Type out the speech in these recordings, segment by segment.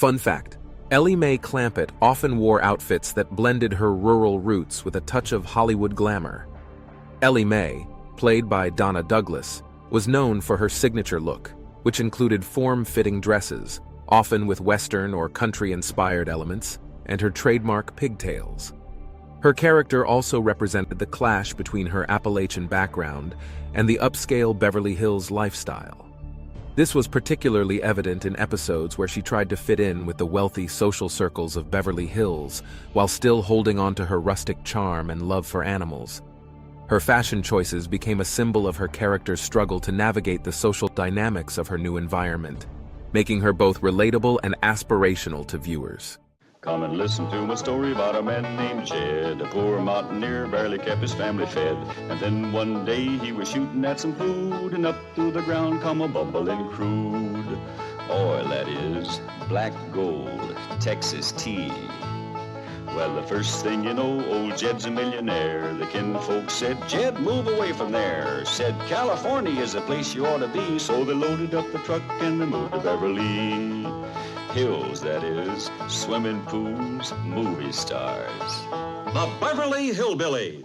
Fun fact, Ellie Mae Clampett often wore outfits that blended her rural roots with a touch of Hollywood glamour. Ellie Mae, played by Donna Douglas, was known for her signature look, which included form-fitting dresses, often with Western or country-inspired elements, and her trademark pigtails. Her character also represented the clash between her Appalachian background and the upscale Beverly Hills lifestyle. This was particularly evident in episodes where she tried to fit in with the wealthy social circles of Beverly Hills while still holding on to her rustic charm and love for animals. Her fashion choices became a symbol of her character's struggle to navigate the social dynamics of her new environment, making her both relatable and aspirational to viewers. Come and listen to my story about a man named Jed. A poor mountaineer barely kept his family fed. And then one day he was shooting at some food, and up through the ground come a bubbling crude oil, that is, black gold, Texas tea. Well, the first thing you know, old Jed's a millionaire. The kinfolk said, Jed, move away from there. Said, California is the place you ought to be. So they loaded up the truck and they moved to Beverly Hills, that is, swimming pools, movie stars. The Beverly Hillbillies.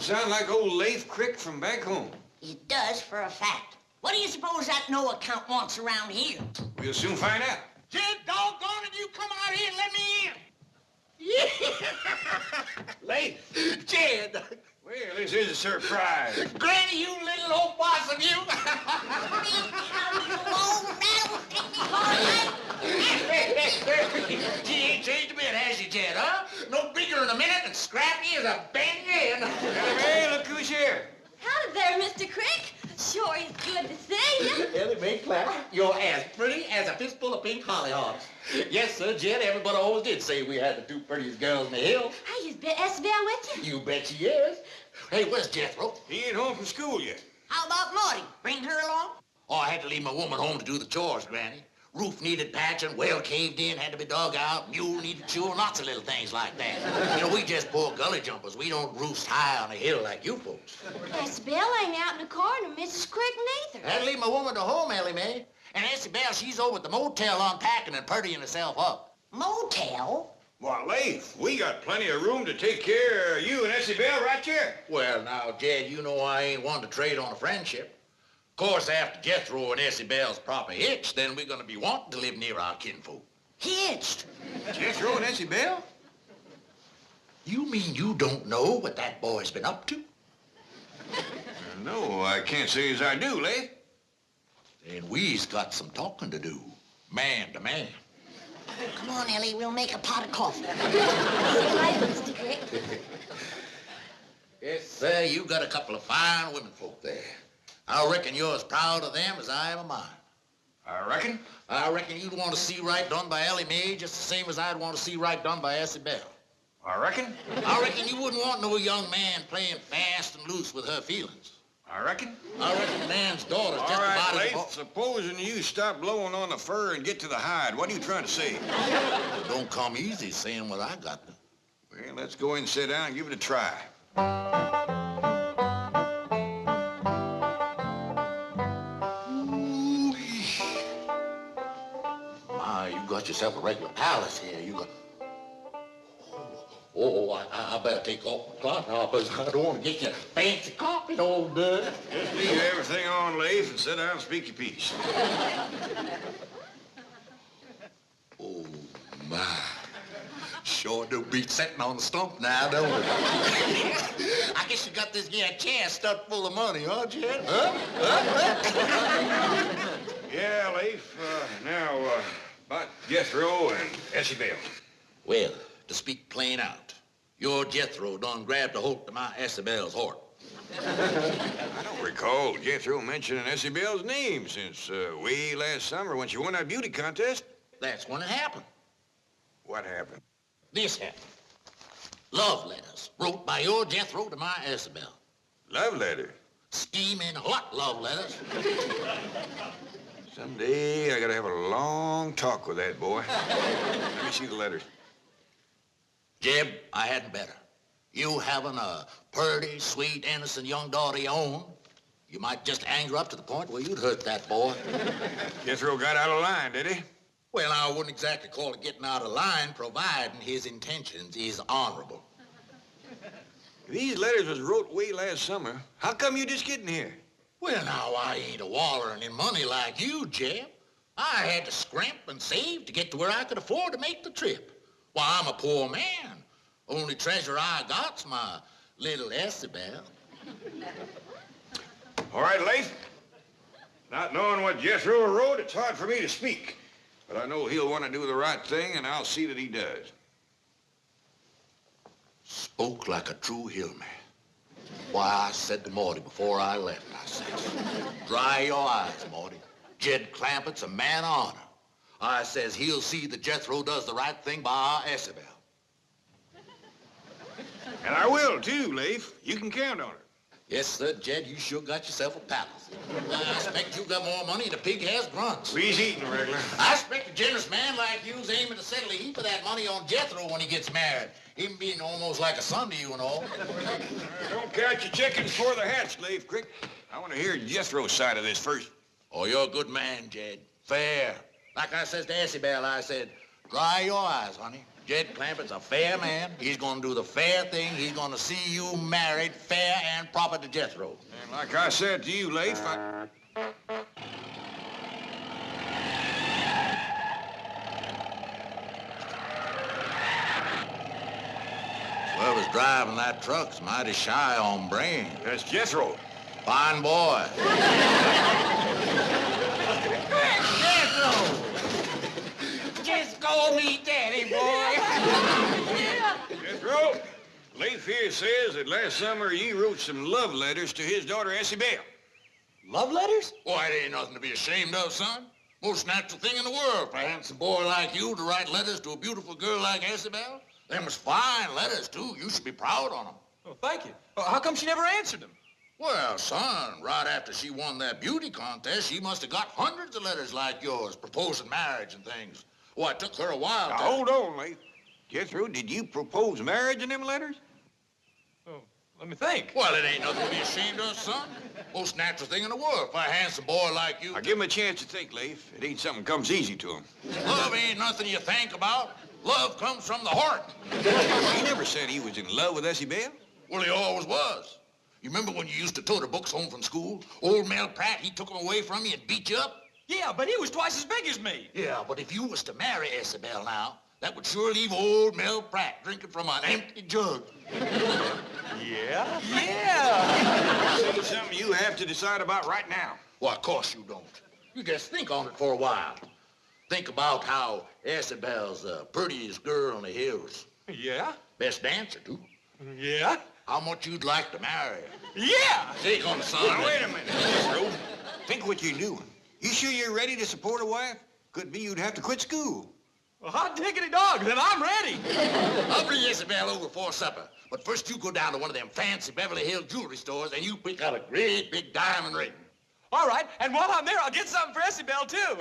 Sound like old Leif Crick from back home. It does for a fact. What do you suppose that no account wants around here? We'll soon find out. Jed, doggone it, you come out here and let me in. Leif. Jed. Well, this is a surprise. Granny, you little old boss of you. She ain't changed a bit, has she, Jed, huh? No bigger in a minute and scrappy as a bend-in. Hey, look who's here. Howdy there, Mr. Crick. Sure is good to see you. Ellie Mae Clampett, you're as pretty as a fistful of pink hollyhocks. Yes, sir, Jed, everybody always did say we had the two prettiest girls in the hill. Hey, is Esbel with you? You bet she is. Hey, where's Jethro? He ain't home from school yet. How about Maudie? Bring her along? Oh, I had to leave my woman home to do the chores, Granny. Roof needed patching, well caved in, had to be dug out, mule needed chewing, lots of little things like that. You know, we just poor gully jumpers. We don't roost high on a hill like you folks. Esbel ain't out in the car, and Mrs. Crick neither. I had to leave my woman to home, Ellie Mae. And Essie Bell, she's over at the motel unpacking and purdying herself up. Motel? Why, Leif, we got plenty of room to take care of you and Essie Bell right here. Well, now, Jed, you know I ain't one to trade on a friendship. Of course, after Jethro and Essie Bell's proper hitched, then we're gonna be wanting to live near our kinfolk. Hitched? Jethro and Essie Bell? You mean you don't know what that boy's been up to? No, I can't say as I do, Leif. Then we's got some talking to do, man to man. Come on, Ellie, we'll make a pot of coffee. Hi, Mr. Crick. Yes, sir, you got a couple of fine women folk there. I reckon you're as proud of them as I am of mine. I reckon. I reckon you'd want to see right done by Ellie Mae just the same as I'd want to see right done by Essie Bell. I reckon. I reckon you wouldn't want no young man playing fast and loose with her feelings. I reckon. I reckon the man's daughter's just All right, about as... Leif, supposing you stop blowing on the fur and get to the hide, what are you trying to say? It don't come easy saying what I got. Well, let's go in and sit down and give it a try. My, you got yourself a regular palace here. You got... Oh, I better take off my cloth now, because I don't want to get you fancy coffee, old dude. Just leave everything on, Leif, and sit down and speak your piece. Oh, my. Sure do beat sitting on the stump now, don't it? I guess you got this here chair stuffed full of money, huh, Jed? Yeah, Leif. Now, about Jethro and Essie Bell. Well, to speak plain out, your Jethro done grabbed a hold of my Essie Bell's heart. I don't recall Jethro mentioning Essie Bell's name since way last summer when she won that beauty contest. That's when it happened. What happened? This happened. Love letters wrote by your Jethro to my Essie Bell. Love letter. Steaming hot love letters. Someday I gotta have a long talk with that boy. Let me see the letters. Jeb, I hadn't better. You having a purty, sweet, innocent young daughter of your own, you might just anger up to the point where you'd hurt that boy. Jethro got out of line, did he? Well, I wouldn't exactly call it getting out of line, providing his intentions is honorable. These letters was wrote way last summer. How come you just getting here? Well, now, I ain't a wallering in money like you, Jeb. I had to scrimp and save to get to where I could afford to make the trip. Why, I'm a poor man. Only treasure I got's my little Essie Bell. All right, Leif. Not knowing what Jethro wrote, it's hard for me to speak. But I know he'll want to do the right thing, and I'll see that he does. Spoke like a true hillman. Why, I said to Morty before I left, I says, dry your eyes, Morty. Jed Clampett's a man of honor. I says he'll see that Jethro does the right thing by our Essie Bell. And I will, too, Leif. You can count on it. Yes, sir, Jed, you sure got yourself a palace. I expect you got more money than a pig has grunts. We's eating regular. I expect a generous man like you's aiming to settle a heap of that money on Jethro when he gets married. Him being almost like a son to you and all. Don't count your chickens before they're hatched, Leif Crick. I want to hear Jethro's side of this first. Oh, you're a good man, Jed. Fair. Like I says to Essie Bell, I said, dry your eyes, honey. Jed Clampett's a fair man. He's going to do the fair thing. He's going to see you married fair and proper to Jethro. And like I said to you, Leif, Whoever's driving that truck's mighty shy on brain. That's Jethro. Fine boy. Jethro! Just go meet Daddy, boy. Jethro, Leif here says that last summer you wrote some love letters to his daughter, Essie Bell. Love letters? Why, it ain't nothing to be ashamed of, son. Most natural thing in the world for a handsome boy like you to write letters to a beautiful girl like Essie Bell. Them was fine letters, too. You should be proud on them. Oh, thank you. How come she never answered them? Well, son, right after she won that beauty contest, she must have got hundreds of letters like yours, proposing marriage and things. Well, it took her a while Now, to... hold on, Leif. Jethro, did you propose marriage in them letters? Oh, let me think. Well, it ain't nothing to be ashamed of, son. Most natural thing in the world for a handsome boy like you. I'll give him a chance to think, Leif. It ain't something comes easy to him. Love ain't nothing you think about. Love comes from the heart. He never said he was in love with Essie Bell. Well, he always was. You remember when you used to tote her books home from school? Old Mel Pratt, he took them away from you and beat you up? Yeah, but he was twice as big as me. Yeah, but if you was to marry Essie Bell now, that would sure leave old Mel Pratt drinking from an empty jug. Yeah? Yeah. This ain't something you have to decide about right now. Well, of course you don't. You just think on it for a while. Think about how Essie Bell's the prettiest girl in the hills. Yeah? Best dancer, too. Yeah? How much you'd like to marry her. Yeah! Take on the son. Now, wait a minute, Jethro. Think what you're doing. You sure you're ready to support a wife? Could be you'd have to quit school. Well, hot diggity dog, then I'm ready. I'll bring Essie Bell over for supper. But first you go down to one of them fancy Beverly Hills jewelry stores and you pick out a great big diamond ring. All right, and while I'm there, I'll get something for Essie Bell, too.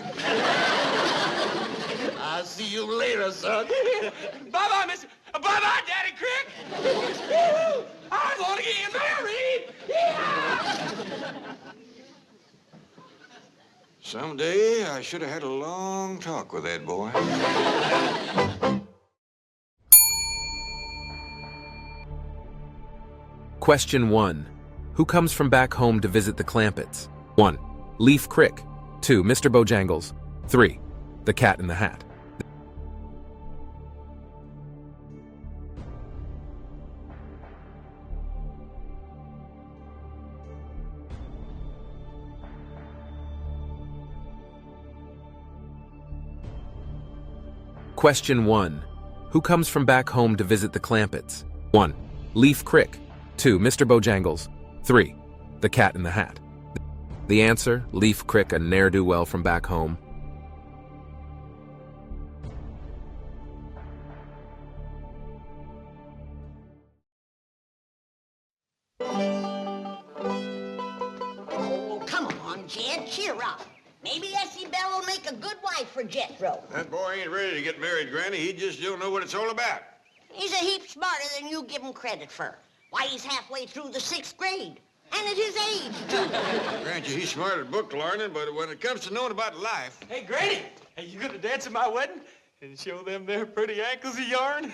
I'll see you later, son. Bye-bye, Miss... Bye-bye, Daddy Crick. I'm going to get married. Yeah! Someday I should have had a long talk with that boy. Question 1. Who comes from back home to visit the Clampetts? 1. Leif Crick. 2. Mr. Bojangles. 3. The Cat in the Hat. Question 1. Who comes from back home to visit the Clampetts? 1. Leaf Crick. 2. Mr. Bojangles. 3. The Cat in the Hat. The answer, Leaf Crick, a ne'er-do-well from back home. Oh, come on, Jed, cheer up. Maybe Essie Bell will make a good wife for Jethro. That boy ain't ready to get married, Granny. He just don't know what it's all about. He's a heap smarter than you give him credit for. Why, he's halfway through the 6th grade. And at his age, too. Grant you, he's smart at book learning, but when it comes to knowing about life... Hey, Granny, are you gonna dance at my wedding and show them their pretty ankles of yarn?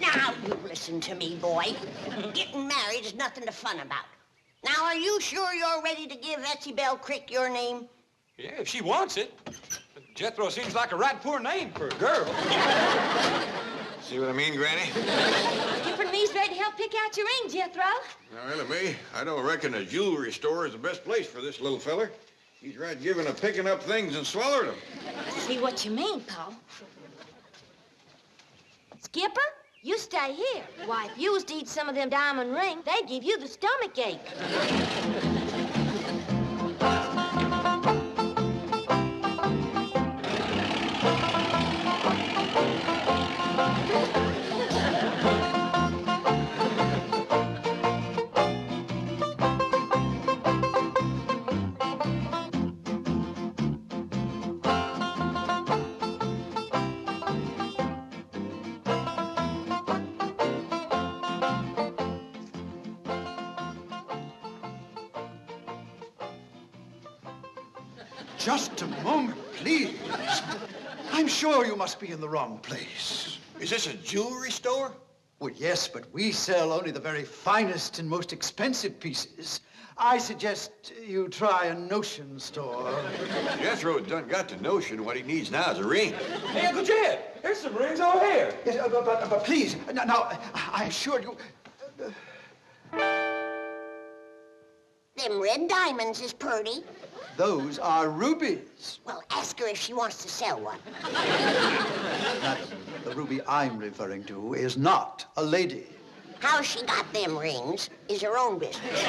Now, you listen to me, boy. Getting married is nothing to fun about. Now, are you sure you're ready to give Essie Bell Crick your name? Yeah, if she wants it. But Jethro seems like a right poor name for a girl. See what I mean, Granny? Skipper Me's ready to help pick out your ring, Jethro. Now, Ella May, I don't reckon a jewelry store is the best place for this little feller. He's right giving to picking up things and swallowing them. See what you mean, Paul. Skipper, you stay here. Why, if you was to eat some of them diamond rings, they'd give you the stomach ache. Just a moment, please. I'm sure you must be in the wrong place. Is this a jewelry store? Well, yes, but we sell only the very finest and most expensive pieces. I suggest you try a notion store. Jethro done got the notion what he needs now is a ring. Hey, Uncle Jed, here's some rings over here. Yes, but please, now, I assure you... Them red diamonds is purty. Those are rubies. Well, ask her if she wants to sell one. Madam, the ruby I'm referring to is not a lady. How she got them rings is her own business.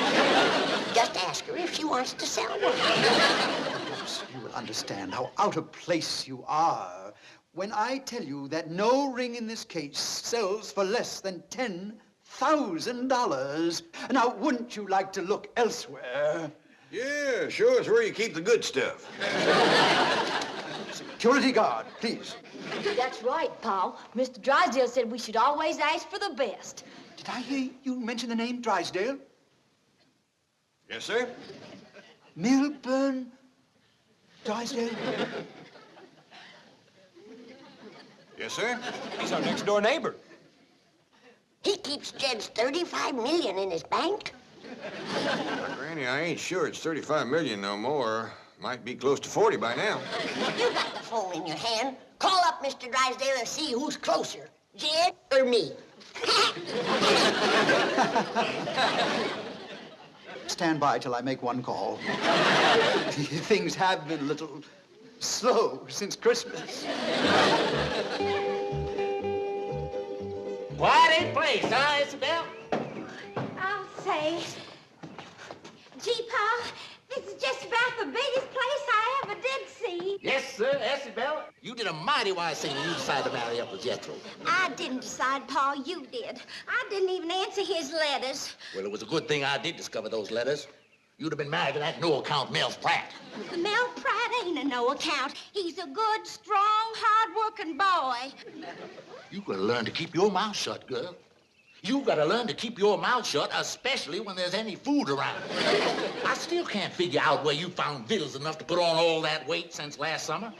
Just ask her if she wants to sell one. Perhaps you will understand how out of place you are when I tell you that no ring in this case sells for less than $10,000. Now, wouldn't you like to look elsewhere? Yeah, sure, it's where you keep the good stuff. Security guard, please. That's right, Paul. Mr. Drysdale said we should always ask for the best. Did I hear you mention the name Drysdale? Yes, sir? Milburn Drysdale? Yes, sir? He's our next door neighbor. He keeps Jed's $35 million in his bank. Now, Granny, I ain't sure it's 35 million no more. Might be close to 40 by now. You got the phone in your hand. Call up Mr. Drysdale and see who's closer, Jed or me. Stand by till I make one call. Things have been a little slow since Christmas. Quiet in place, huh, Isabel? I'll say. Gee, Paul, this is just about the biggest place I ever did see. Yes, sir, Isabel. You did a mighty wise thing when you decided to marry up with Jethro. I didn't decide, Paul, you did. I didn't even answer his letters. Well, it was a good thing I did discover those letters. You'd have been married to that no-account Mel Pratt. Mel Pratt ain't a no account. He's a good, strong, hard-working boy. You gotta learn to keep your mouth shut, girl. You gotta learn to keep your mouth shut, especially when there's any food around. I still can't figure out where you found victuals enough to put on all that weight since last summer.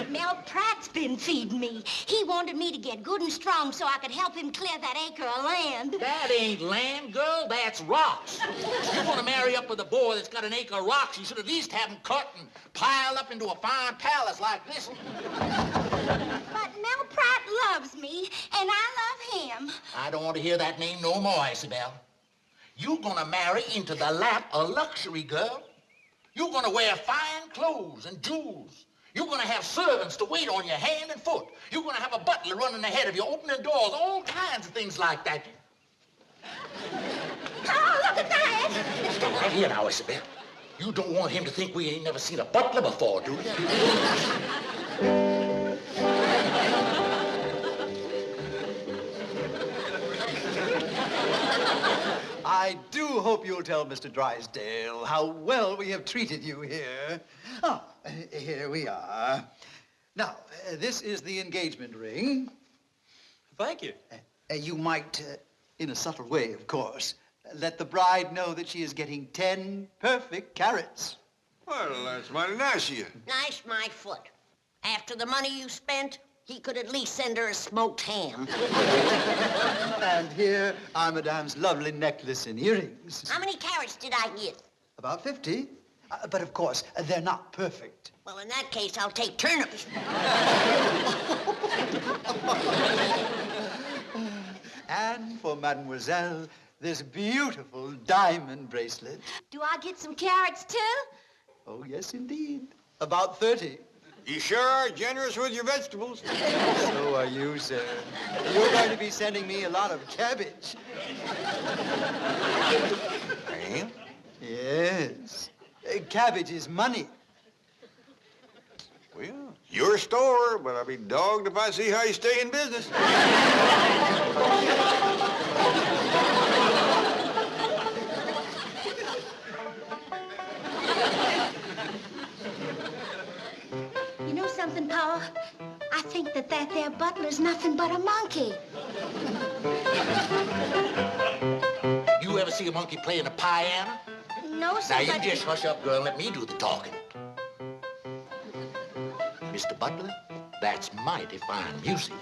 Mel Pratt's been feeding me. He wanted me to get good and strong so I could help him clear that acre of land. That ain't land, girl. That's rocks. If you want to marry up with a boy that's got an acre of rocks, you should at least have them cut and piled up into a fine palace like this one. But Mel Pratt loves me, and I love him. I don't want to hear that name no more, Isabel. You're gonna marry into the lap of luxury, girl. You're gonna wear fine clothes and jewels. You're going to have servants to wait on you hand and foot. You're going to have a butler running ahead of you, opening doors, all kinds of things like that. Oh, look at that! Stop right here now, Isabel. You don't want him to think we ain't never seen a butler before, do you? I do hope you'll tell Mr. Drysdale how well we have treated you here. Ah, here we are. Now, this is the engagement ring. Thank you. You might, in a subtle way, of course, let the bride know that she is getting 10 perfect carats. Well, that's mighty nice of you. Nice, my foot. After the money you spent, he could at least send her a smoked ham. And here are Madame's lovely necklace and earrings. How many carats did I get? About 50. But of course, they're not perfect. Well, in that case, I'll take turnips. And for Mademoiselle, this beautiful diamond bracelet. Do I get some carrots, too? Oh, yes, indeed. About 30. You sure are generous with your vegetables. So are you, sir. You're going to be sending me a lot of cabbage. I am? Yes. Cabbage is money. Well, your store, but I'll be dogged if I see how you stay in business. You know something, Paul? I think that there butler's nothing but a monkey. You ever see a monkey playing a piano? No, sir, Now, you but... just hush up, girl, and let me do the talking. Mr. Butler, that's mighty fine music.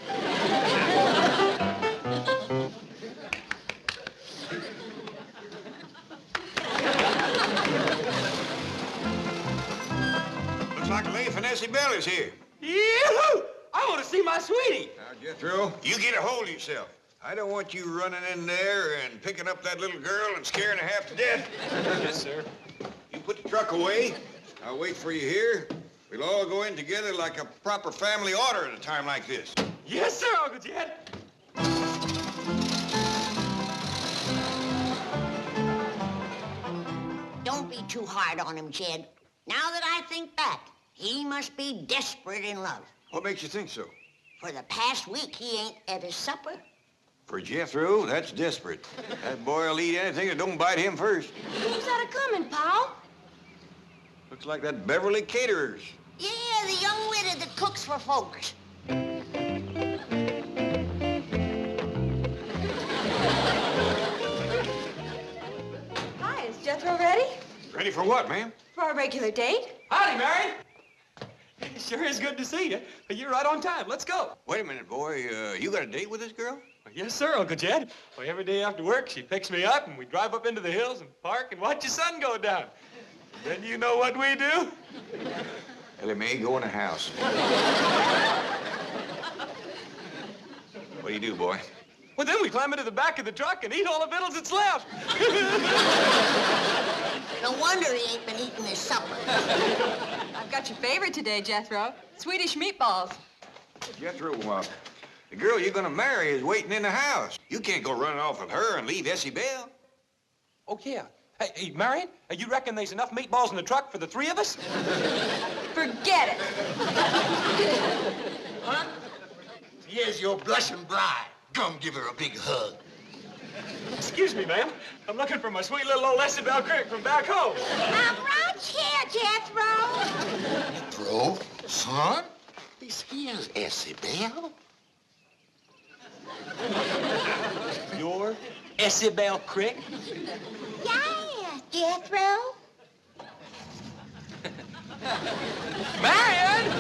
Looks like Leif and Essie Bell is here. Yoo-hoo! I want to see my sweetie. Now, Jethro, you get a hold of yourself. I don't want you running in there and picking up that little girl and scaring her half to death. Yes, sir. You put the truck away. I'll wait for you here. We'll all go in together like a proper family order at a time like this. Yes, sir, Uncle Jed. Don't be too hard on him, Jed. Now that I think back, he must be desperate in love. What makes you think so? For the past week, he ain't at his supper. For Jethro, that's desperate. That boy'll eat anything that don't bite him first. Who's that a-coming, Paul? Looks like that Beverly caterers. Yeah, the young widow that cooks for folks. Hi, is Jethro ready? Ready for what, ma'am? For our regular date? Howdy, Mary. It sure is good to see you. You're right on time. Let's go. Wait a minute, boy. You got a date with this girl? Yes, sir, Uncle Jed. Well, every day after work, she picks me up, and we drive up into the hills and park and watch the sun go down. Then you know what we do? Ellie Mae, go in the house. What do you do, boy? Well, then we climb into the back of the truck and eat all the victuals that's left. No wonder he ain't been eating his supper. I've got your favorite today, Jethro. Swedish meatballs. Jethro, the girl you're gonna marry is waiting in the house. You can't go running off with her and leave Essie Bell. Oh, yeah. Hey, Marion, you reckon there's enough meatballs in the truck for the three of us? Forget it. Huh? Here's your blushing bride. Come give her a big hug. Excuse me, ma'am. I'm looking for my sweet little old Essie Bell Crick from back home. I'm right here, Jethro. Jethro, son, this here's Essie Bell. Your Essie Bell Crick? Yeah, Jethro. Marion!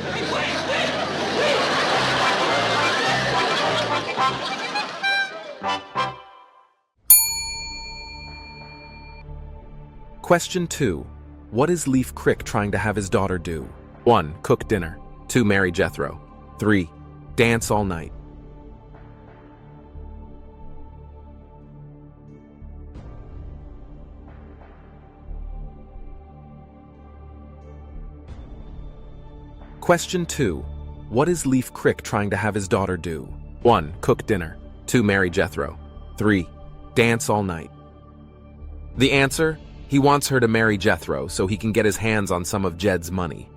Question 2. What is Leif Crick trying to have his daughter do? 1. Cook dinner. 2. Marry Jethro. 3. Dance all night. Question 2. What is Leaf Crick trying to have his daughter do? 1. Cook dinner. 2. Marry Jethro. 3. Dance all night. The answer? He wants her to marry Jethro so he can get his hands on some of Jed's money.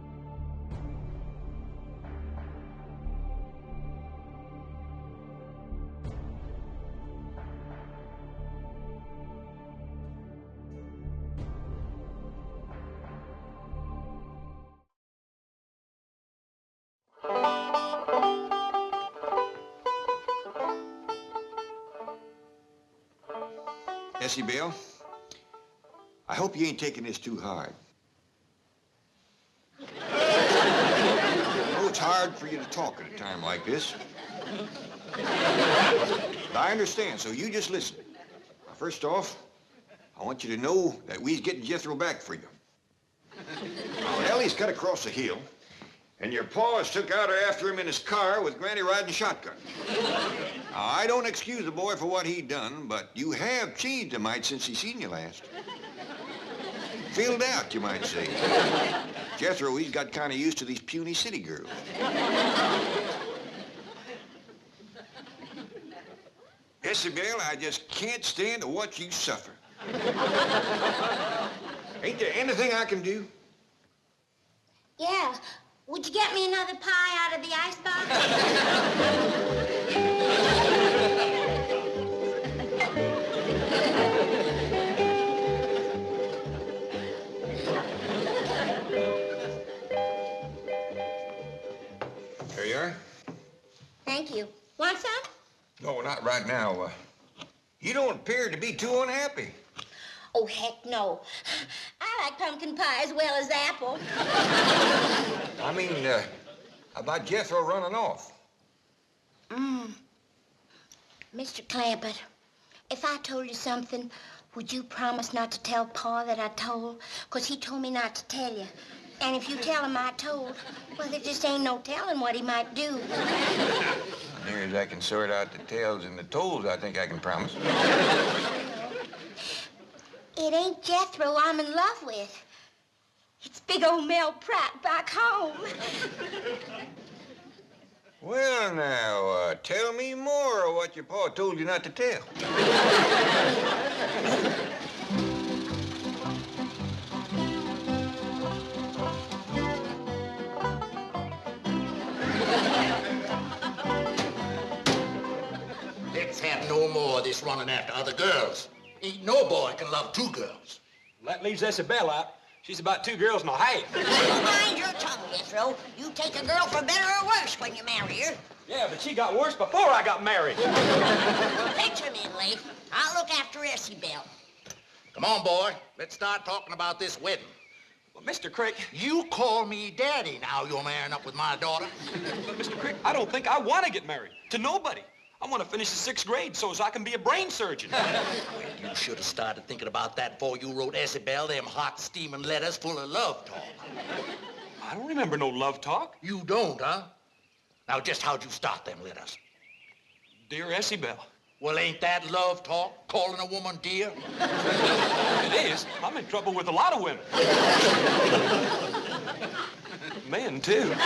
Essie Bell, I hope you ain't taking this too hard. I know it's hard for you to talk at a time like this. But I understand, so you just listen. Now, first off, I want you to know that we's getting Jethro back for you. Now, Ellie's cut across the hill, and your pa's took out after him in his car with Granny riding shotgun. Now, I don't excuse the boy for what he done, but you have changed a mite since he seen you last. Filled out, you might say. Jethro, he's got kind of used to these puny city girls. Isabel, I just can't stand to watch you suffer. Ain't there anything I can do? Yeah. Would you get me another pie out of the icebox? There you are. Thank you. Want some? No, not right now. You don't appear to be too unhappy. Oh, heck no. I like pumpkin pie as well as apple. I mean, about Jethro running off. Mr. Clampett, if I told you something, would you promise not to tell Pa that I told? 'Cause he told me not to tell you. And if you tell him I told, well, there just ain't no telling what he might do. Near as I can sort out the tails and the toes, I think I can promise. It ain't Jethro I'm in love with. It's big old Mel Pratt back home. Well, now, tell me more of what your pa told you not to tell. Let's have no more of this running after other girls. Ain't no boy can love two girls. That leaves Isabel out. She's about 2 girls and a half. Mind your tongue, Jethro. You take a girl for better or worse when you marry her. Yeah, but she got worse before I got married. Fetch him in, Leif. I'll look after Essie Bell. Come on, boy. Let's start talking about this wedding. Well, Mr. Crick. You call me daddy now you're marrying up with my daughter. But, Mr. Crick, I don't think I want to get married. To nobody. I want to finish the 6th grade so as I can be a brain surgeon. Well, you should have started thinking about that before you wrote Isabel them hot, steaming letters full of love talk. I don't remember no love talk. You don't, huh? Now, just how'd you start them letters? Dear Essie Bell. Well, ain't that love talk, calling a woman dear? It is. I'm in trouble with a lot of women. Men, too.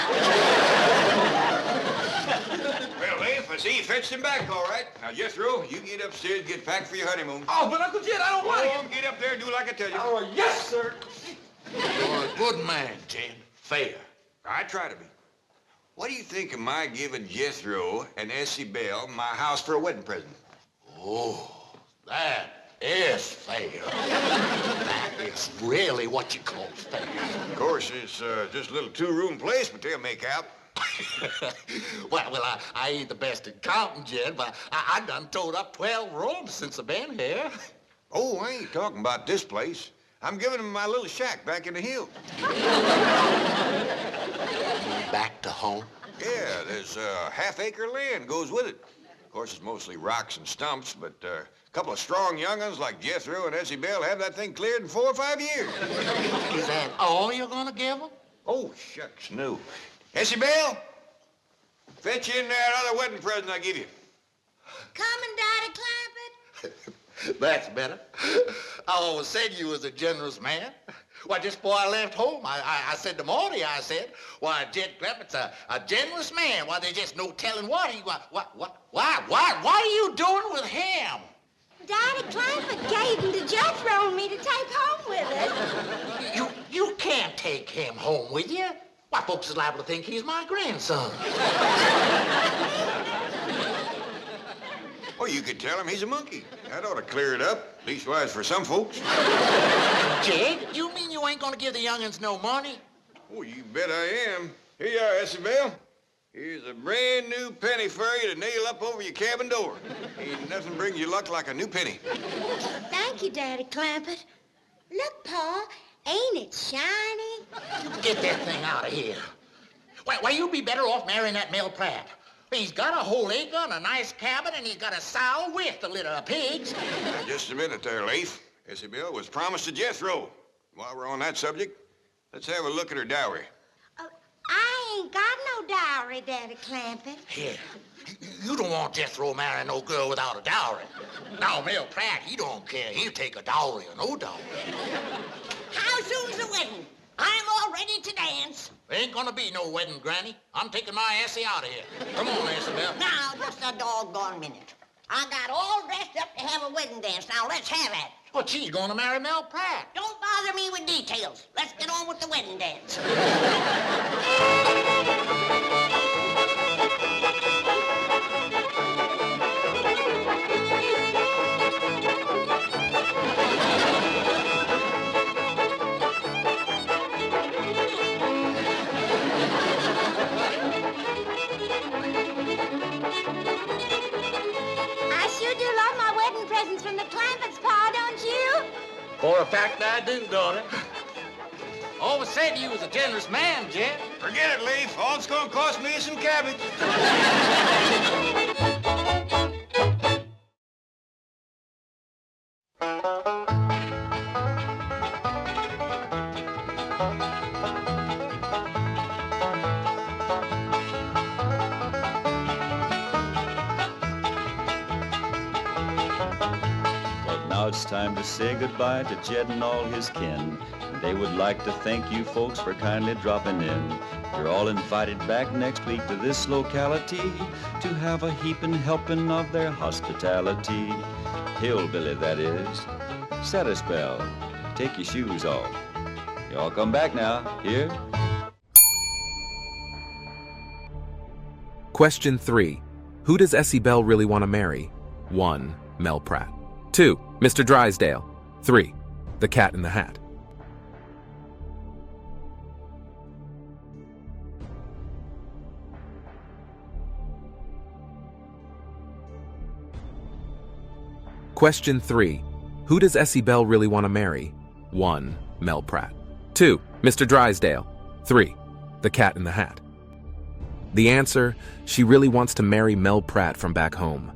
Well, Leif, I see you fetched him back, all right. Now, Jethro, you get upstairs and get packed for your honeymoon. Oh, but Uncle Jed, I don't want to. Go on, get up there and do like I tell you. Oh, yes, sir. You're a good man, Jed. Fair. I try to be. What do you think of my giving Jethro and Essie Bell my house for a wedding present? Oh, that is fair. That is really what you call fair. Of course, it's just a little 2-room place, but they'll make out. well, I ain't the best at counting, Jed, but I done towed up 12 rooms since I've been here. Oh, I ain't talking about this place. I'm giving them my little shack back in the hills. Back to home? Yeah, there's half-acre land goes with it. Of course, it's mostly rocks and stumps, but a couple of strong young'uns like Jethro and Essie Bell have that thing cleared in 4 or 5 years. Is that all you're gonna give them? Oh, shucks, no. Essie Bell, fetch in that other wedding present I give you. Coming, Daddy Clampett. That's better. I always said you was a generous man. Why, just before I left home, I said to Marty, I said, why, Jed Clampett's a generous man. Why, there's just no telling what he... What are you doing with him? Daddy Clampett gave him to Jethro and me to take home with us. You can't take him home with you. Why, folks is liable to think he's my grandson. Well, you could tell him he's a monkey. That ought to clear it up, leastwise for some folks. Jed, you mean you ain't gonna give the young'uns no money? Oh, you bet I am. Here you are, Isabel. Here's a brand new penny for you to nail up over your cabin door. Ain't nothing brings you luck like a new penny. Thank you, Daddy Clampett. Look, Pa, ain't it shiny? Get that thing out of here. Why, you'd be better off marrying that Mel Pratt. He's got a whole acre and a nice cabin, and he's got a sow with a litter of pigs. Now, just a minute there, Leif. Isabel was promised to Jethro. While we're on that subject, let's have a look at her dowry. I ain't got no dowry, Daddy Clampett. Here, you don't want Jethro marrying no girl without a dowry. Now, Mel Pratt, he don't care. He'll take a dowry or no dowry. How soon's the wedding? I'm all ready to dance. There ain't gonna be no wedding, Granny. I'm taking my Essie out of here. Come on, Isabel. Now, just a doggone minute. I got all dressed up to have a wedding dance. Now, let's have it. But she's gonna marry Mel Pratt. Don't bother me with details. Let's get on with the wedding dance. I sure do love my wedding presents from the Clampetts, Pa, don't you? For a fact, I do, daughter. Always said you was a generous man, Jed. Forget it, Leif. All it's gonna cost me is some cabbage. Well, now it's time to say goodbye to Jed and all his kin. And they would like to thank you folks for kindly dropping in. You're all invited back next week to this locality to have a heaping helping of their hospitality. Hillbilly, that is. Set a spell. Take your shoes off. Y'all come back now. Here? Question 3. Who does Essie Bell really want to marry? 1. Mel Pratt. 2. Mr. Drysdale. 3. The Cat in the Hat. Question 3. Who does Essie Bell really want to marry? 1. Mel Pratt. 2. Mr. Drysdale. 3. The Cat in the Hat. The answer, she really wants to marry Mel Pratt from back home.